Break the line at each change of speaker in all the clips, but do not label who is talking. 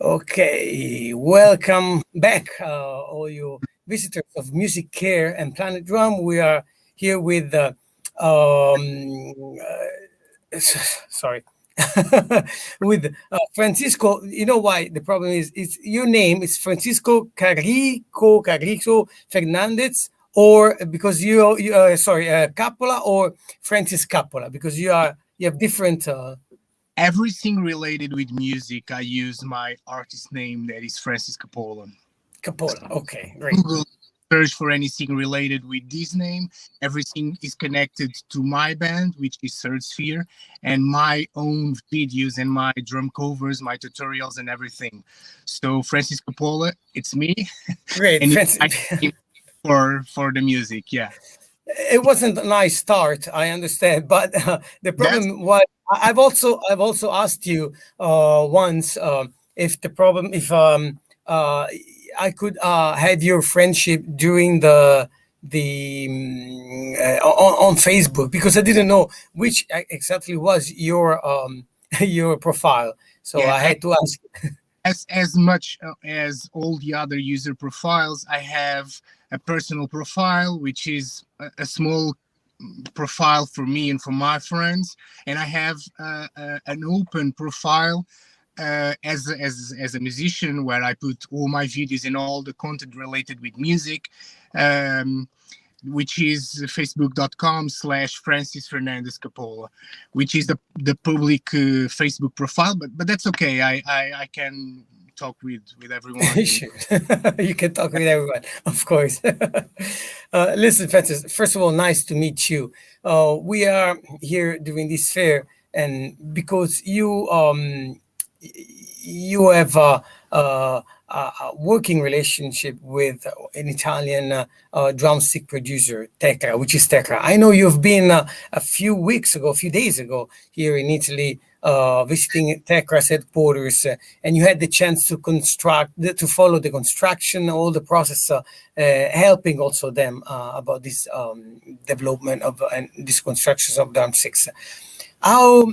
Okay, welcome back, all you visitors of Music Care and Planet Drum. We are here with, sorry, with Francisco. You know why? The problem is, it's your name is Francisco Carrico Fernandez, or because Cappola, or Francis Cappola, because you have different.
Everything related with music, I use my artist name that is Francis Cappola.
Cappola. Okay, great.
Google search for anything related with this name. Everything is connected to my band, which is Thirdsphere, and my own videos and my drum covers, my tutorials, and everything. So Francis Cappola, it's me,
Great,
and it's
Francis.
my name for the music. Yeah,
It wasn't a nice start, I understand, but the
that's
problem was I've also asked you once if the problem if I could have your friendship during the on Facebook, because I didn't know which exactly was your your profile, so
yeah.
I had to ask.
As much as all the other user profiles, I have a personal profile, which is a small profile for me and for my friends, and I have an open profile as a musician, where I put all my videos and all the content related with music. Um, which is facebook.com/Francis Fernandez Cappola, which is the public Facebook profile. But that's okay. I can talk with everyone. And
Sure. You can talk with everyone, of course. Listen, Francis, first of all, nice to meet you. We are here doing this fair, and because you have a working relationship with an Italian drumstick producer, Techra, which is Techra. I know you've been a few weeks ago, a few days ago, here in Italy, visiting Techra's headquarters, and you had the chance to to follow the construction, all the process, helping also them about this development of and this construction of drumsticks. How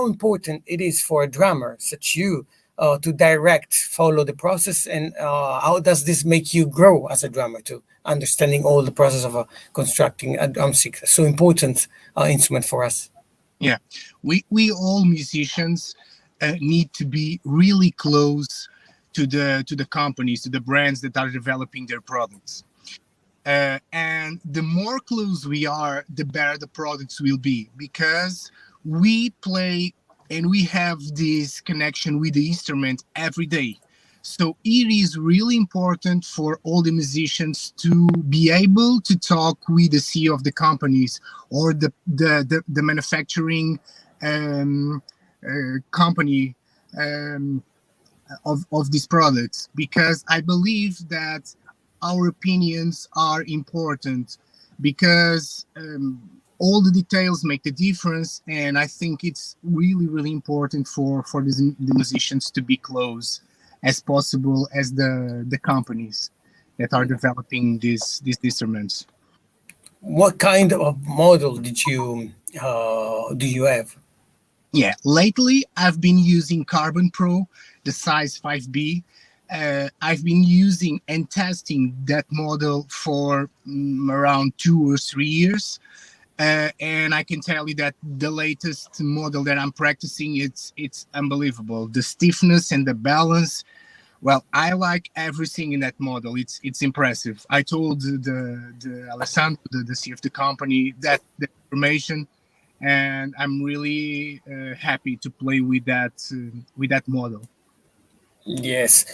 important it is for a drummer such you to direct, follow the process, and how does this make you grow as a drummer to understanding all the process of constructing a drumstick? So important instrument for us.
yeah, we all musicians need to be really close to the companies, to the brands that are developing their products. And the more close we are, the better the products will be, because we play and we have this connection with the instrument every day. So it is really important for all the musicians to be able to talk with the CEO of the companies, or the manufacturing um, company um, of these products, because I believe that our opinions are important, because all the details make the difference, and I think it's really important for the musicians to be close as possible as the companies that are developing these instruments.
What kind of model do you have?
Yeah, lately I've been using Carbon Pro, the size 5B. I've been using and testing that model for around 2 or 3 years. And I can tell you that the latest model that I'm practicing, it's unbelievable. The stiffness and the balance. Well, I like everything in that model. It's impressive. I told the Alessandro, the CEO of the company, that the information, and I'm really happy to play with that model.
Yes.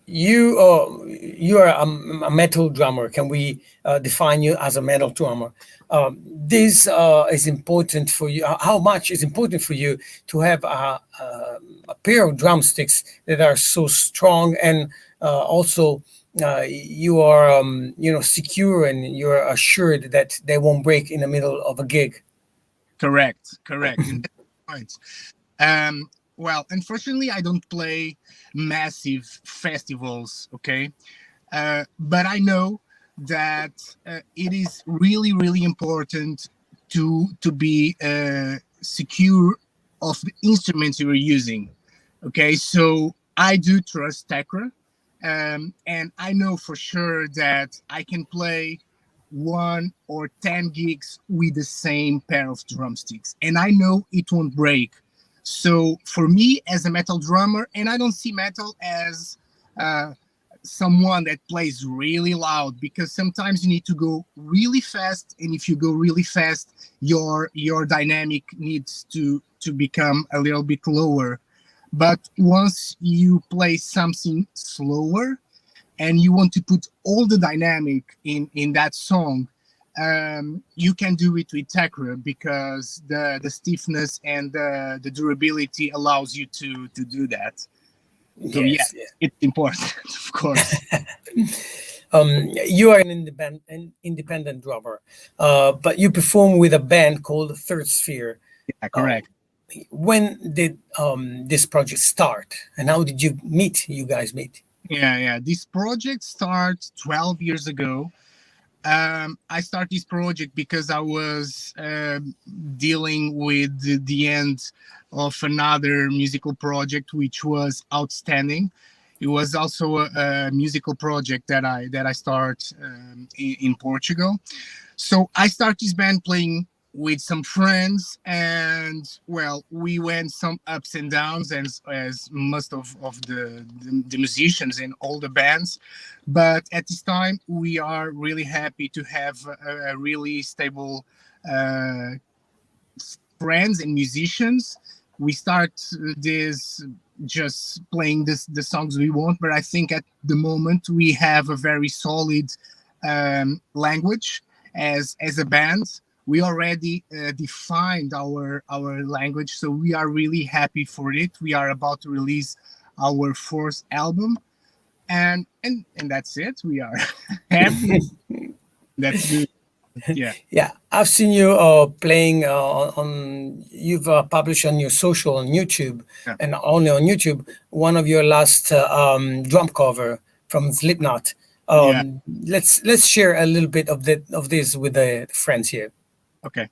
You are a metal drummer. Can we define you as a metal drummer? This is important for you. How much is important for you to have a pair of drumsticks that are so strong, and also you are secure, and you're assured that they won't break in the middle of a gig.
Correct. And that's the point. Um, well, unfortunately, I don't play massive festivals. Okay, but I know that it is really important to be secure of the instruments you're using. Okay, so I do trust Techra, and I know for sure that I can play 1 or 10 gigs with the same pair of drumsticks, and I know it won't break. So for me, as a metal drummer, and I don't see metal as uh, someone that plays really loud, because sometimes you need to go really fast, and if you go really fast, your dynamic needs to become a little bit lower. But once you play something slower and you want to put all the dynamic in that song, you can do it with Techra, because the stiffness and the durability allows you to do that. So yeah,
Yes, yes.
it's important, of course.
You are an independent drummer, but you perform with a band called Thirdsphere.
Yeah,
Uh,
correct.
when did this project start, and how did you meet? You guys meet?
Yeah. This project started 12 years ago. I started this project because I was dealing with the end of another musical project, which was outstanding. It was also a musical project that I started in Portugal. So I started this band playing with some friends, and well, we went some ups and downs, as most of the musicians in all the bands. But at this time, we are really happy to have a really stable uh, friends and musicians. We start this just playing the songs we want, but I think at the moment we have a very solid language as a band. We already defined our language, so we are really happy for it. We are about to release our fourth album, and that's it. We are happy. That's good. Yeah.
Yeah, I've seen you playing you've published on your social on YouTube,
Yeah.
and only on YouTube, one of your last drum cover from Slipknot.
Yeah.
Let's share a little bit of this with the friends here.
Okay.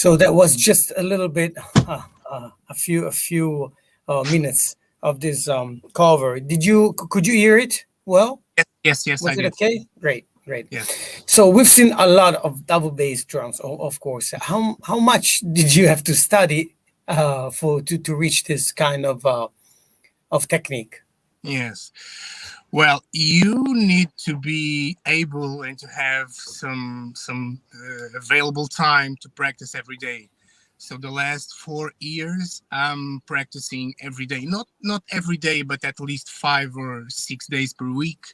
So that was just a little bit, a few minutes of this cover. Could you hear it well?
Yes, yes, yes, I
Was it
did.
okay? Great, great.
Yes.
So we've seen a lot of double bass drums, of course. How much did you have to study to reach this kind of technique?
Yes. Well, you need to be able and to have some available time to practice every day. So the last 4 years, I'm practicing every day. Not every day, but at least 5 or 6 days per week.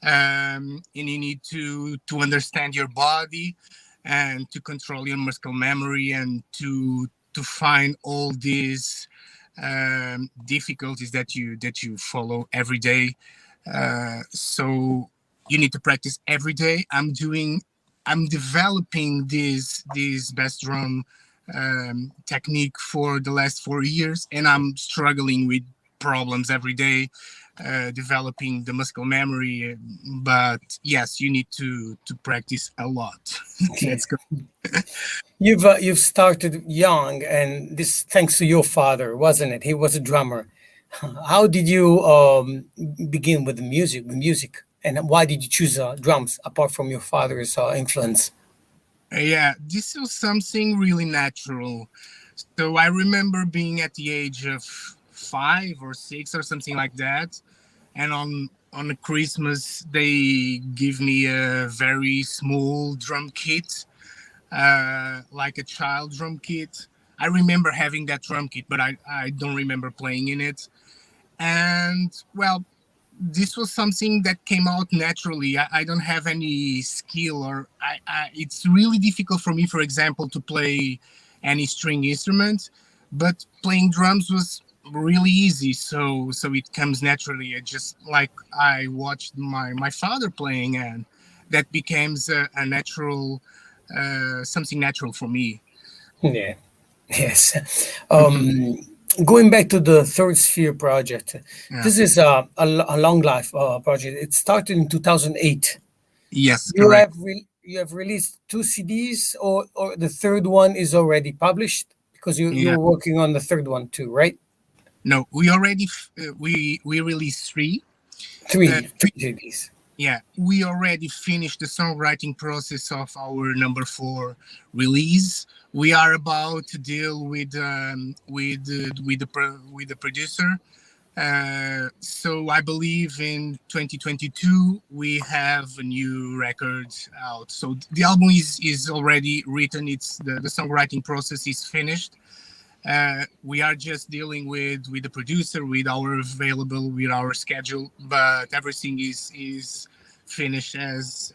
And you need to understand your body and to control your muscle memory and to find all these difficulties that you follow every day. So you need to practice every day. I'm developing this bass drum technique for the last 4 years, and I'm struggling with problems every day, developing the muscle memory. But yes, you need to practice a lot.
Okay.
That's good.
You've started young, and this thanks to your father, wasn't it? He was a drummer. How did you begin with the music, and why did you choose drums apart from your father's influence?
Yeah, this was something really natural. So I remember being at the age of 5 or 6 or something like that, and on the Christmas they give me a very small drum kit, like a child drum kit. I remember having that drum kit, but I don't remember playing in it. And well, this was something that came out naturally. I don't have any skill, or it's really difficult for me, for example, to play any string instrument, but playing drums was really easy. So it comes naturally. It just like I watched my father playing, and that becomes a natural, something natural for me.
Yeah. Yes. Um, Going back to the Thirdsphere project,
Yeah.
this is a long life project. It started in 2008.
Yes,
You
correct.
you have released two CDs, or the third one is already published because
Yeah.
you're working on the third one too, right?
No, we already we released three. Uh,
Three CDs.
Yeah, we already finished the songwriting process of our number four release. We are about to deal with the producer. So I believe in 2022 we have a new record out. So the album is already written. It's the songwriting process is finished. We are just dealing with the producer, with our available, with our schedule, but everything is finished as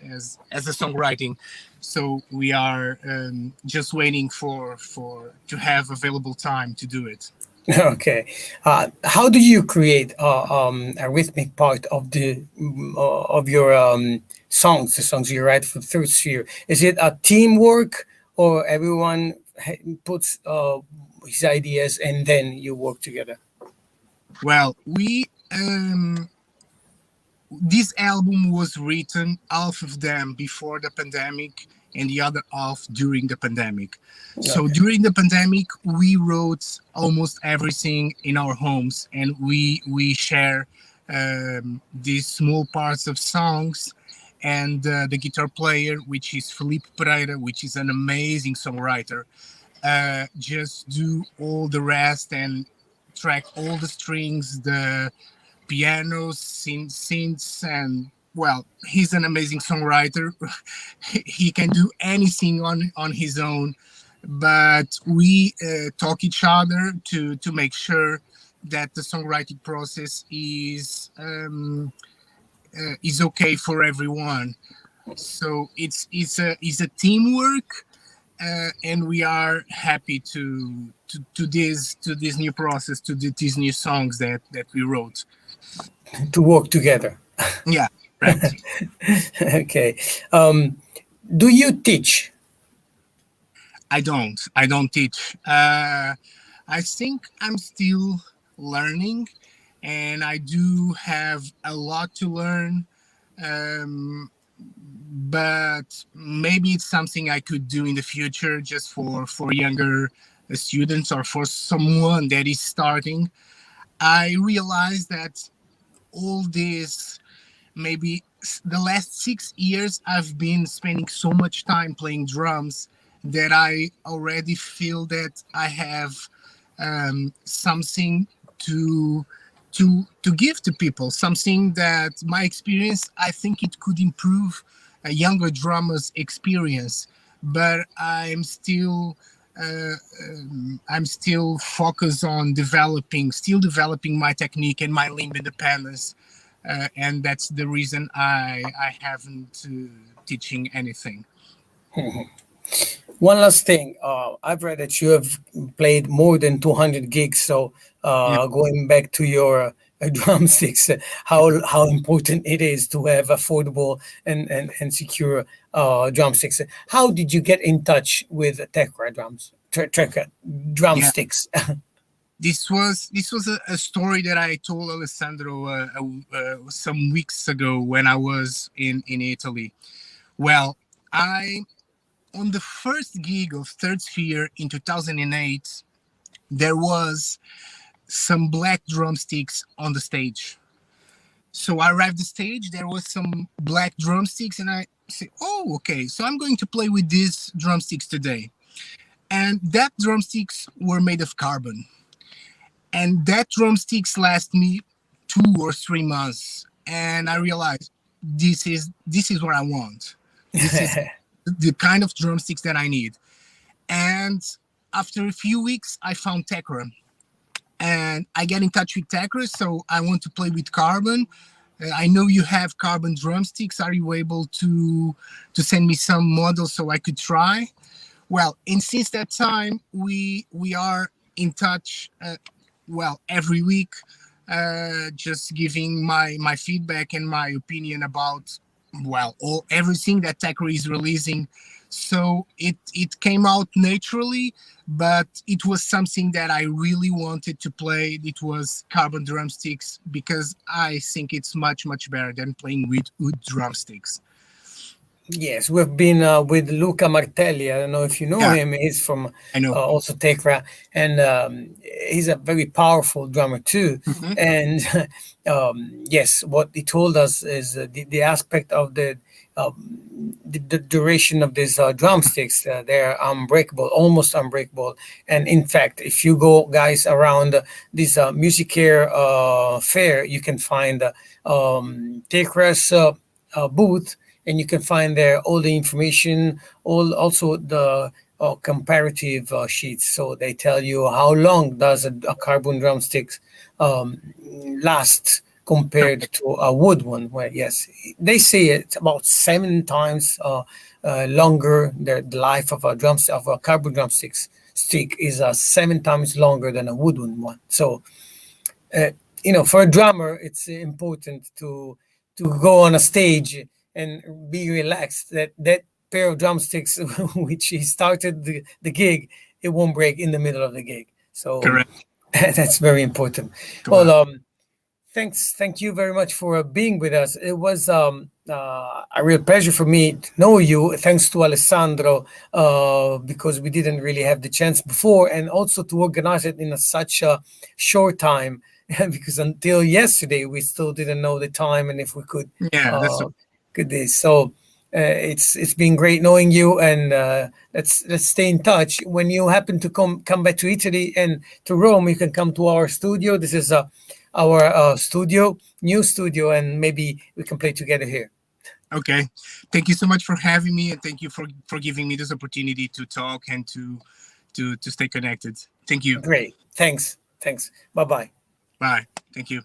a songwriting. So we are just waiting for to have available time to do it.
Okay. How do you create a rhythmic part of the of your the songs you write for Third Sphere? Is it a teamwork, or everyone puts his ideas and then you work together?
Well, we this album was written, half of them before the pandemic and the other half during the pandemic. So
Okay.
during the pandemic, we wrote almost everything in our homes, and we share these small parts of songs. And the guitar player, which is Felipe Pereira, which is an amazing songwriter, just do all the rest and track all the strings, the pianos, synths, and well, he's an amazing songwriter. He can do anything on his own, but we talk each other to make sure that the songwriting process is okay for everyone. So it's a teamwork, and we are happy to this new process, these new songs that we wrote.
To work together.
Yeah, correct.
Okay. Um, do you teach?
I don't teach. I think I'm still learning, and I do have a lot to learn. Um, but maybe it's something I could do in the future, just for younger students or for someone that is starting. I realized that all this, maybe the last 6 years, I've been spending so much time playing drums that I already feel that I have something to to give to people, something that my experience, I think it could improve a younger drummer's experience. But uh, I'm still focused on still developing my technique and my limb independence, and that's the reason I haven't teaching anything.
One last thing. I've read that you have played more than 200 gigs. So,
Yeah,
going back to your drumsticks, how important it is to have affordable and secure drumsticks. How did you get in touch with Techra Techra
yeah.
drumsticks?
This was a story that I told Alessandro some weeks ago when I was in Italy. Well, I on the first gig of Thirdsphere in 2008, there was some black drumsticks on the stage. So I arrived at the stage, there was some black drumsticks, and I said, "Oh, okay. So I'm going to play with these drumsticks today." And that drumsticks were made of carbon, and that drumsticks last me 2 or 3 months. And I realized this is what I want. This is the kind of drumsticks that I need. And after a few weeks, I found Techra, and I get in touch with Techra. So I want to play with carbon. I know you have carbon drumsticks. Are you able to send me some models so I could try? Well, and since that time, we are in touch. Well, every week, just giving my feedback and my opinion about, well, everything that Techra is releasing. So it came out naturally, but it was something that I really wanted to play. It was carbon drumsticks because I think it's much better than playing with wood drumsticks.
Yes, we've been with Luca Martelli. I don't know if you know
Yeah,
him. He's from
I know.
also Tekra, and he's a very powerful drummer too.
Hmm.
And yes, what he told us is the aspect of the duration of these drumsticks. They're unbreakable, almost unbreakable. And in fact, if you go, guys, around this music care fair, you can find Tekra's booth, and you can find there all the information, all also the comparative sheets. So they tell you how long does a carbon drumsticks um, last compared
Correct.
to a wood one. Well, yes, they say it's about 7 times longer. The life of a carbon drumsticks stick is 7 times longer than a wooden one. So uh, for a drummer, it's important to go on a stage and be relaxed. That pair of drumsticks, which he started the gig, it won't break in the middle of the gig. So
Correct.
that's very important. Well,
Correct.
thank you very much for being with us. It was a real pleasure for me to know you. Thanks to Alessandro, because we didn't really have the chance before, and also to organize it in such a short time. Because until yesterday, we still didn't know the time and if we
Yeah, that's
uh, could this. So it's been great knowing you, and let's stay in touch. When you happen to come back to Italy and to Rome, you can come to our studio. This is our new studio, and maybe we can play together here.
okay. Thank you so much for having me, and thank you for giving me this opportunity to talk and to stay connected. Thank you.
Great. Thanks. Bye bye.
Bye. Thank you.